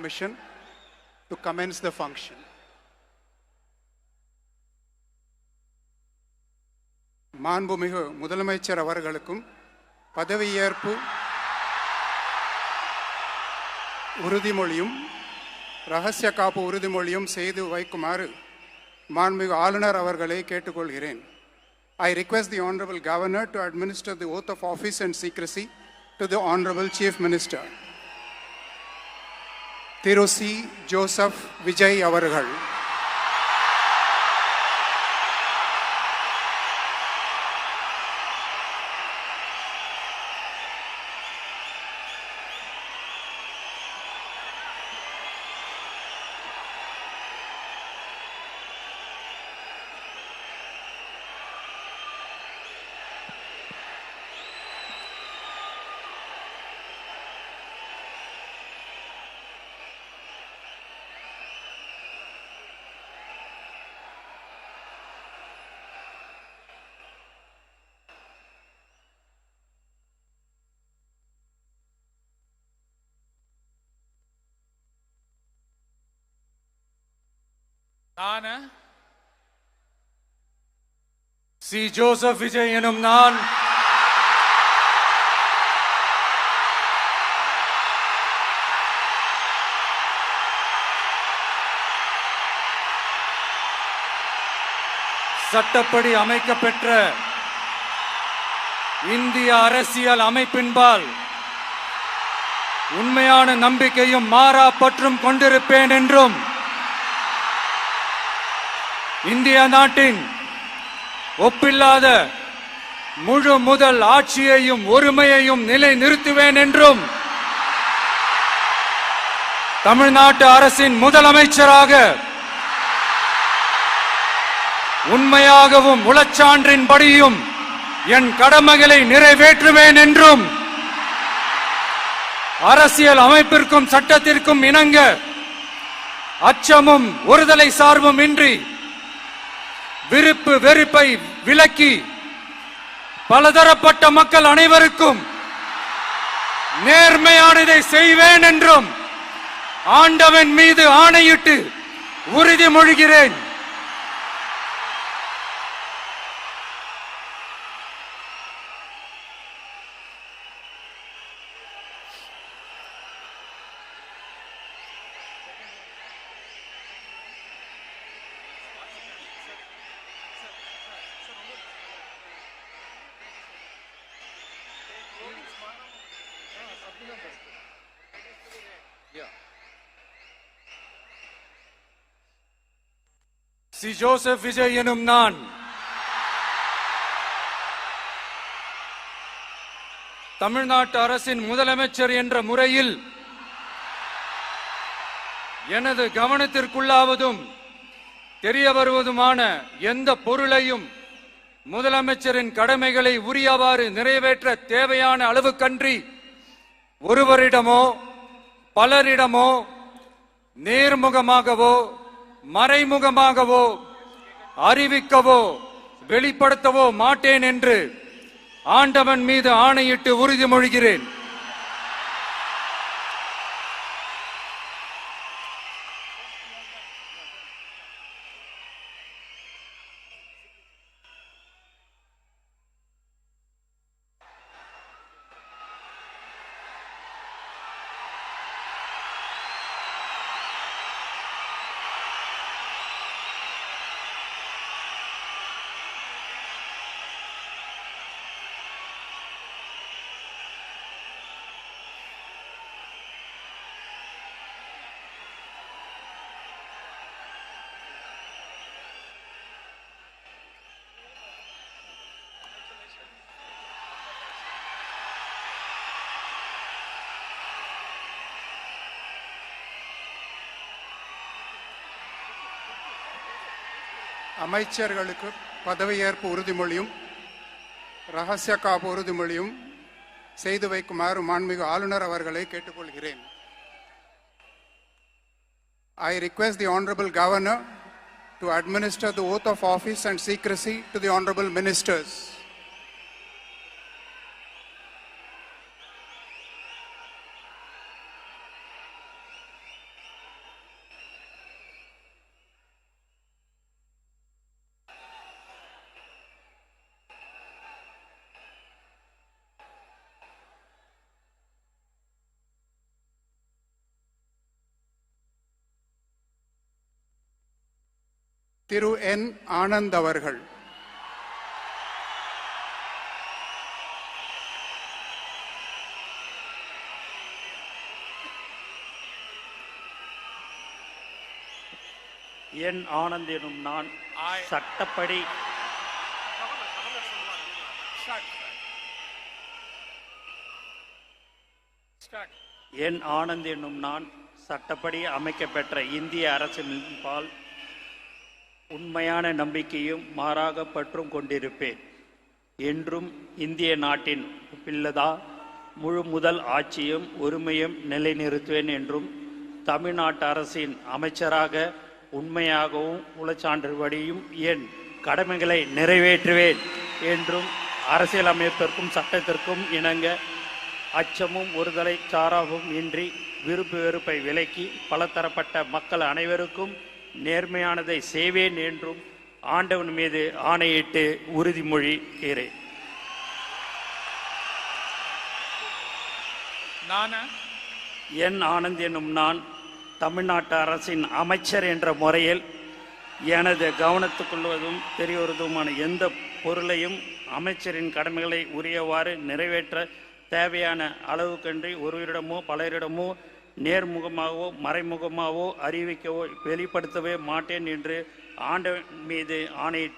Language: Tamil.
permission to commence the function. மாண்புமிகு முதலமைச்சர் அவர்களுக்கும் பதவியேற்பு உறுதிமொழியும் ரகசிய காப்பு உறுதிமொழியும் செய்து வைக்குமாறு மாண்புமிகு ஆளுநர் அவர்களை கேட்டுக்கொள்கிறேன். I request the Honorable Governor to administer the oath of office and secrecy to the Honorable Chief Minister. Thiru C. Joseph Vijay அவர்கள். நான் சி. ஜோசப் விஜய் எனும் நான் சட்டப்படி அமைக்கப்பெற்ற இந்திய அரசியல் அமைப்பின்பால் உண்மையான நம்பிக்கையும் மாறா பற்றும் கொண்டிருப்பேன் என்றும் இந்திய நாட்டின் ஒப்பில்லாத முழு முதல் ஆட்சியையும் ஒருமையையும் நிலை நிறுத்துவேன் என்றும் தமிழ்நாட்டு அரசின் முதலமைச்சராக உண்மையாகவும் உளச்சான்றின்படியும் என் கடமைகளை நிறைவேற்றுவேன் என்றும் அரசியல் அமைப்பிற்கும் சட்டத்திற்கும் இணங்க அச்சமும் ஒருதலை சார்பும் இன்றி விருப்பு வெறுப்பை விலக்கி பலதரப்பட்ட மக்கள் அனைவருக்கும் நேர்மையானதை செய்வேன் என்றும் ஆண்டவன் மீது ஆணையிட்டு உறுதிமொழிகிறேன். சி. ஜோசப் விஜய் எனும் நான் தமிழ்நாட்டு அரசின் முதலமைச்சர் என்ற முறையில் எனது கவனத்திற்குள்ளாவதும் தெரிய வருவதுமான எந்த பொருளையும் முதலமைச்சரின் கடமைகளை உரியவாறு நிறைவேற்ற தேவையான அளவுக்கன்றி ஒருவரிடமோ பலரிடமோ நேர்முகமாகவோ மறைமுகமாகவோ அறிவிக்கவோ வெளிப்படுத்தவோ மாட்டேன் என்று ஆண்டவன் மீது ஆணையிட்டு உறுதிமொழிகிறேன். அமைச்சர்களுக்கு பதவியேற்பு உறுதிமொழியும் ரகசிய காப்பு உறுதிமொழியும் செய்து வைக்குமாறு மாண்புமிகு ஆளுநர் அவர்களை கேட்டுக்கொள்கிறேன். I request the Honorable Governor to administer the oath of office and secrecy to the Honorable Ministers. திரு என் ஆனந்த் அவர்கள். என் ஆனந்த் எனும் நான் சட்டப்படி என் ஆனந்த் என்னும் நான் சட்டப்படி அமைக்கப்பெற்ற இந்திய அரசின்பால் உண்மையான நம்பிக்கையும் மாறாக பற்றும் கொண்டிருப்பேன். என்றும் இந்திய நாட்டின் பிள்ளதா முழு முதல் ஆட்சியும் உரிமையும் நிலைநிறுத்துவேன் என்றும் தமிழ்நாட்டு அரசின் அமைச்சராக உண்மையாகவும் உளச்சான்றுபடியும் என் கடமைகளை நிறைவேற்றுவேன் என்றும் அரசியலமைப்பிற்கும் சட்டத்திற்கும் இணங்க அச்சமும் ஒருதலை சாராவும் இன்றி விருப்பு வெறுப்பை விலக்கி பலதரப்பட்ட மக்கள் அனைவருக்கும் நேர்மையானதை செய்வேன் என்றும் ஆண்டவன் மீது ஆணையிட்டு உறுதிமொழிகிறேன். என் ஆனந்த் என்னும் நான் தமிழ்நாட்டு அரசின் அமைச்சர் என்ற முறையில் எனது கவனத்துக்குள்வதும் தெரியவதுமான எந்த பொருளையும் அமைச்சரின் கடமைகளை உரியவாறு நிறைவேற்ற தேவையான அளவுக்கன்றி ஒருவரிடமோ பலரிடமோ நேர்முகமாகவோ மறைமுகமாகவோ அறிவிக்கவோ வெளிப்படுத்தவே மாட்டேன் என்று ஆண்டவன் மீது ஆணையிட்டு